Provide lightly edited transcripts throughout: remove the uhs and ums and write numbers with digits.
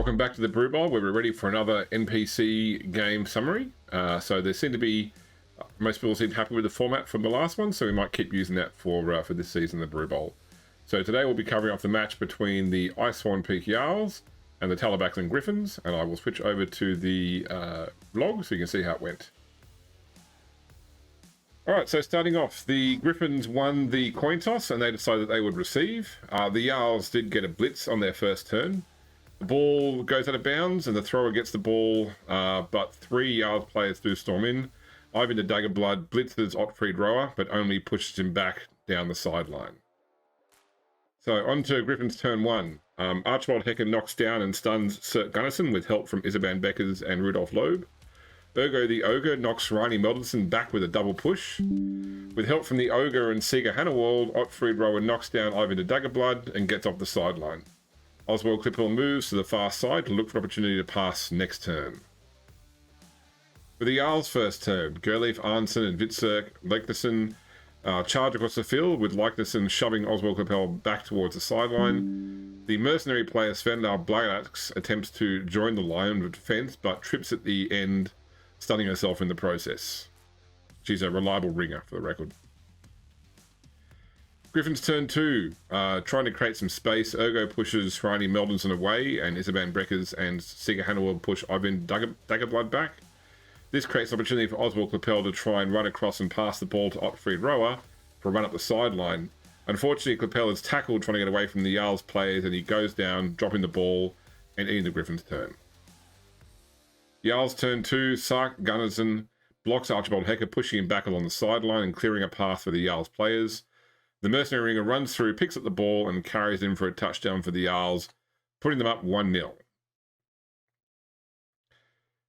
Welcome back to the Brew Bowl, where we're ready for another NPC game summary. So there seem to be, most people seem happy with the format from the last one, so we might keep using that for this season, the Brew Bowl. So today we'll be covering off the match between the Icehorn Peak Jarls and the Talabechland Griffons, and I will switch over to the vlog so you can see how it went. Alright, so starting off, the Griffons won the coin toss and they decided they would receive. The Jarls did get a blitz on their first turn. The ball goes out of bounds and the thrower gets the ball, but three Jarls players do storm in. Ivan the Daggerblood blitzes Ottfried Rower, but only pushes him back down the sideline. So on to Griffin's turn one. Archibald Hecker knocks down and stuns Sir Gunnison with help from Isaban Beckers and Rudolf Loeb. Ergo the Ogre knocks Reini Meldenson back with a double push. With help from the Ogre and Seeger Hannawald, Ottfried Rower knocks down Ivan the Daggerblood and gets off the sideline. Oswald Cliphill moves to the far side to look for an opportunity to pass next turn. For the Jarls' first turn, Gerleif Arnson and Vitzerk Leiknesson charge across the field, with Leiknesson shoving Oswald Cliphill back towards the sideline. The mercenary player Svendal Blagax attempts to join the line of defense, but trips at the end, stunning herself in the process. She's a reliable ringer, for the record. Griffin's turn two. Trying to create some space, Ergo pushes Reini Meldenson away, and Isaban Breckers and Seeger Hannawald push Ivan Daggerblood back. This creates an opportunity for Oswald Cliphill to try and run across and pass the ball to Ottfried Rower for a run up the sideline. Unfortunately, Cliphill is tackled trying to get away from the Jarls players, and he goes down, dropping the ball and ending the Griffin's turn. Jarls turn two, Sark Gunnison blocks Archibald Hecker, pushing him back along the sideline and clearing a path for the Jarls players. The mercenary ringer runs through, picks up the ball and carries him for a touchdown for the Jarls, putting them up 1-0.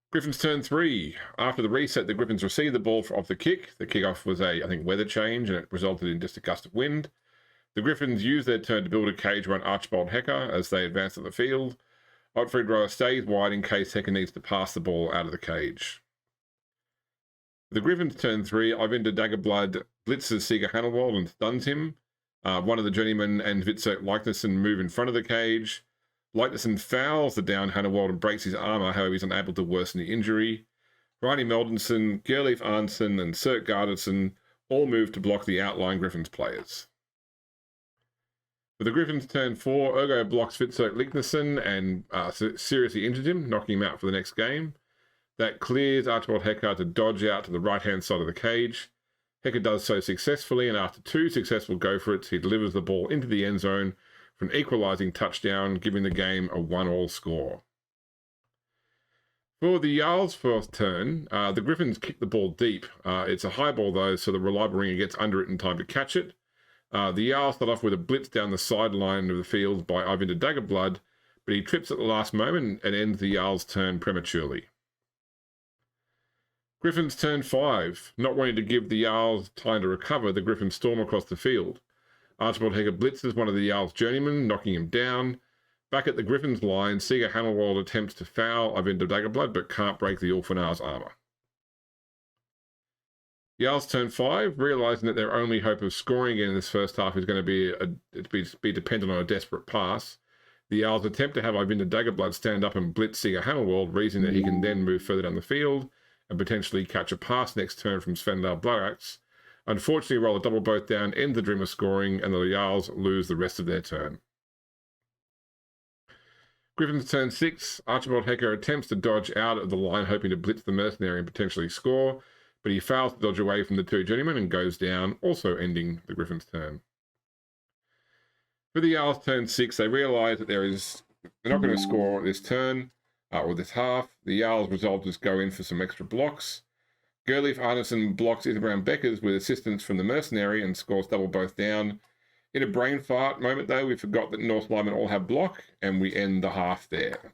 Griffin's turn three. After the reset, the Griffins received the ball off the kick. The kickoff was I think, weather change, and it resulted in just a gust of wind. The Griffins used their turn to build a cage around Archibald Hecker as they advanced up the field. Ottfried Rower stays wide in case Hecker needs to pass the ball out of the cage. The Griffins turn three. Ivan the Daggerblood blitzes Seeger Hannawald and stuns him. One of the journeymen and Vitzerk Leiknesson move in front of the cage. Leiknesson fouls the down Hannawald and breaks his armor, however he's unable to worsen the injury. Reini Meldenson, Gerleif Arnson and Sir Gunnison all move to block the outlying Griffins players. For the Griffins turn four, Ergo blocks Vitzerk Leiknesson and seriously injured him, knocking him out for the next game. That clears Archibald Hecker to dodge out to the right-hand side of the cage. Hecker does so successfully, and after two successful go-for-its, he delivers the ball into the end zone for an equalising touchdown, giving the game a 1-1 score. For the Jarls' first turn, the Griffins kick the ball deep. It's a high ball, though, so the reliable ringer gets under it in time to catch it. The Jarls start off with a blitz down the sideline of the field by Ivan the Daggerblood, but he trips at the last moment and ends the Jarls' turn prematurely. Griffin's turn five. Not wanting to give the Jarls time to recover, the Griffins storm across the field. Archibald Hecker blitzes one of the Jarls' journeymen, knocking him down. Back at the Griffins' line, Seeger Hannawald attempts to foul Ivan the Daggerblood, but can't break the Ulfanar's armor. Jarls turn five, realizing that their only hope of scoring in this first half is going to be dependent on a desperate pass. The Jarls attempt to have Ivan the Daggerblood stand up and blitz Seeger Hannawald, reasoning that he can then move further down the field and potentially catch a pass next turn from Svendal Blagax. Unfortunately, roll a double both down, end the dream of scoring, and the Jarls lose the rest of their turn. Griffin's turn six. Archibald Hecker attempts to dodge out of the line, hoping to blitz the mercenary and potentially score, but he fails to dodge away from the two journeymen and goes down, also ending the Griffins' turn. For the Jarls' turn six, they realise that they're not going to score this turn, or this half. The Jarls resolve to just go in for some extra blocks. Gerleif Arnson blocks Isaban Beckers with assistance from the mercenary and scores double both down. In a brain fart moment, though, we forgot that Norse linemen all have block, and we end the half there.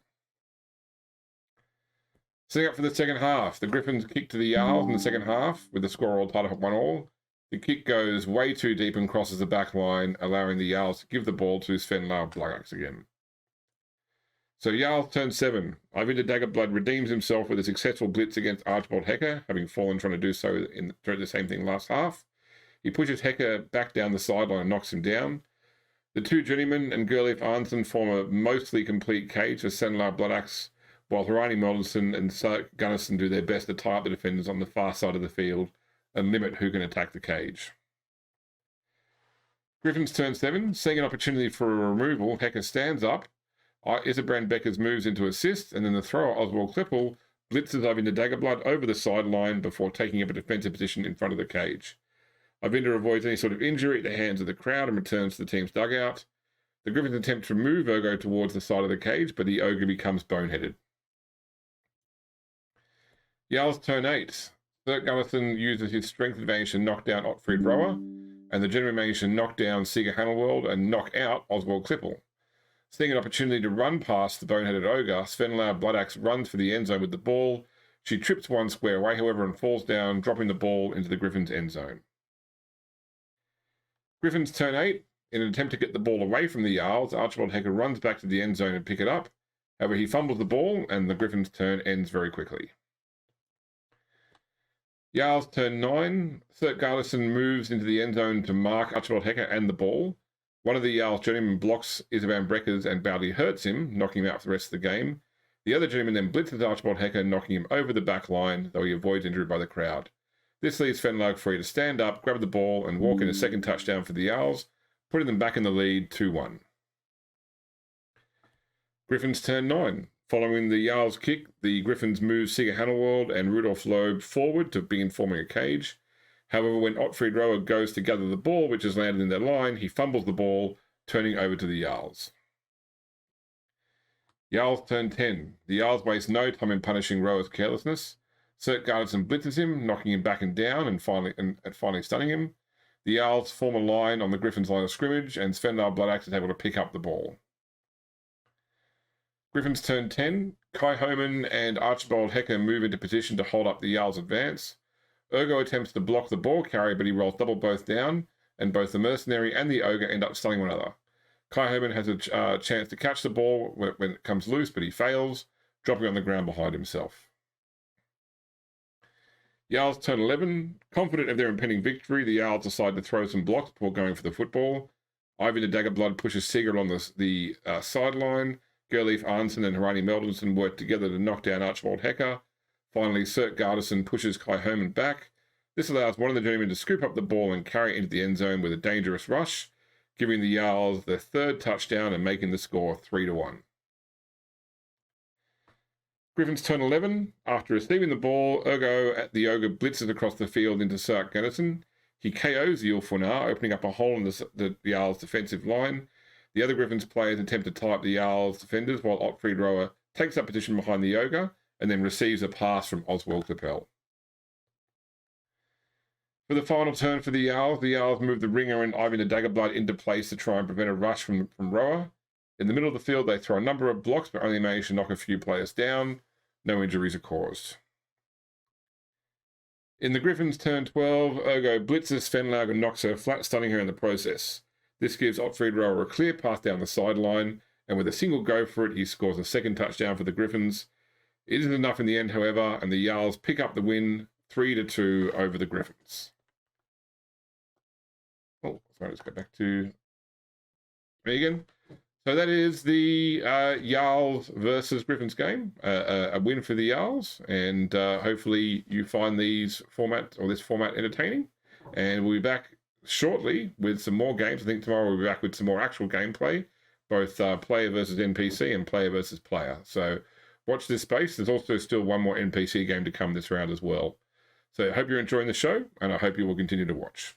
Setting up for the second half, the Griffins kick to the Jarls in the second half, with the score all tied up at 1-1. The kick goes way too deep and crosses the back line, allowing the Jarls to give the ball to Svendal Blagax again. So Jarls turn seven. Ivan the Daggerblood redeems himself with a successful blitz against Archibald Hecker, having fallen trying to do so through the same thing last half. He pushes Hecker back down the sideline and knocks him down. The two journeymen and Gerleif Arnson form a mostly complete cage for Senlar Bloodaxe, while Harani Meldenson and Sark Gunnison do their best to tie up the defenders on the far side of the field and limit who can attack the cage. Griffins turn 7, seeing an opportunity for a removal, Hecker stands up. Iserbrand Beckers moves in to assist, and then the thrower Oswald Klippel blitzes Ivinda Daggerblood over the sideline before taking up a defensive position in front of the cage. Ivinda avoids any sort of injury at the hands of the crowd and returns to the team's dugout. The Griffins attempt to move Ergo towards the side of the cage, but the ogre becomes boneheaded. Jarls turn 8. Thirk Gunnison uses his strength advantage to knock down Otfried Rower, and the general managed to knock down Seeger Hannelwald and knock out Oswald Klippel. Seeing an opportunity to run past the boneheaded ogre, Svenlau Bloodaxe runs for the end zone with the ball. She trips one square away, however, and falls down, dropping the ball into the Griffins' end zone. Griffins turn 8. In an attempt to get the ball away from the Jarls, Archibald Hecker runs back to the end zone and pick it up. However, he fumbles the ball, and the Griffins' turn ends very quickly. Jarls turn 9. Thirk Garlison moves into the end zone to mark Archibald Hecker and the ball. One of the Jarls journeymen blocks Iserbrand Breckers and badly hurts him, knocking him out for the rest of the game. The other journeyman then blitzes Archibald Hecker, knocking him over the back line, though he avoids injury by the crowd. This leaves Fenlag free to stand up, grab the ball, and walk in a second touchdown for the Jarls, putting them back in the lead 2-1. Griffins turn 9. Following the Jarls kick, the Griffins move Seeger Hannelwald and Rudolf Loeb forward to begin forming a cage. However, when Otfried Rower goes to gather the ball, which has landed in their line, he fumbles the ball, turning over to the Jarls. Jarls turn 10. The Jarls waste no time in punishing Rower's carelessness. Sert Garnison blitzes him, knocking him back and down and finally stunning him. The Jarls form a line on the Griffins' line of scrimmage, and Svenlar Bloodaxe is able to pick up the ball. Griffins turn 10. Kai Homan and Archibald Hecker move into position to hold up the Jarls' advance. Ergo attempts to block the ball carrier, but he rolls double both down, and both the mercenary and the ogre end up stunning one another. Kai Homan has a chance to catch the ball when it comes loose, but he fails, dropping on the ground behind himself. Jarls turn 11. Confident of their impending victory, the Jarls decide to throw some blocks before going for the football. Ivy the Daggerblood pushes Seeger along the sideline. Gerleif Arnson and Harani Meldenson work together to knock down Archibald Hecker. Finally, Sert Garrison pushes Kai Homan back. This allows one of the journeymen to scoop up the ball and carry it into the end zone with a dangerous rush, giving the Jarls their third touchdown and making the score 3-1. Griffins turn 11. After receiving the ball, the ogre blitzes across the field into Sark Gunnison. He KOs the Ulfunar, opening up a hole in the Jarls' defensive line. The other Griffins players attempt to tie up the Jarls' defenders, while Otfried Rower takes up position behind the ogre and then receives a pass from Oswald Klippel. For the final turn for the Jarls move the ringer and Ivan the Daggerblood into place to try and prevent a rush from Rower. In the middle of the field, they throw a number of blocks, but only manage to knock a few players down. No injuries are caused. In the Griffins' turn 12, Ergo blitzes Fenlag and knocks her flat, stunning her in the process. This gives Otfried Rower a clear path down the sideline, and with a single go for it, he scores a second touchdown for the Griffins. It isn't enough in the end, however, and the Jarls pick up the win 3-2 over the Griffins. Oh, sorry, let's go back to Megan. So that is the Jarls versus Griffins game. A win for the Jarls, and hopefully you find this format entertaining. And we'll be back shortly with some more games. I think tomorrow we'll be back with some more actual gameplay, both player versus NPC and player versus player. So watch this space. There's also still one more NPC game to come this round as well. So I hope you're enjoying the show, and I hope you will continue to watch.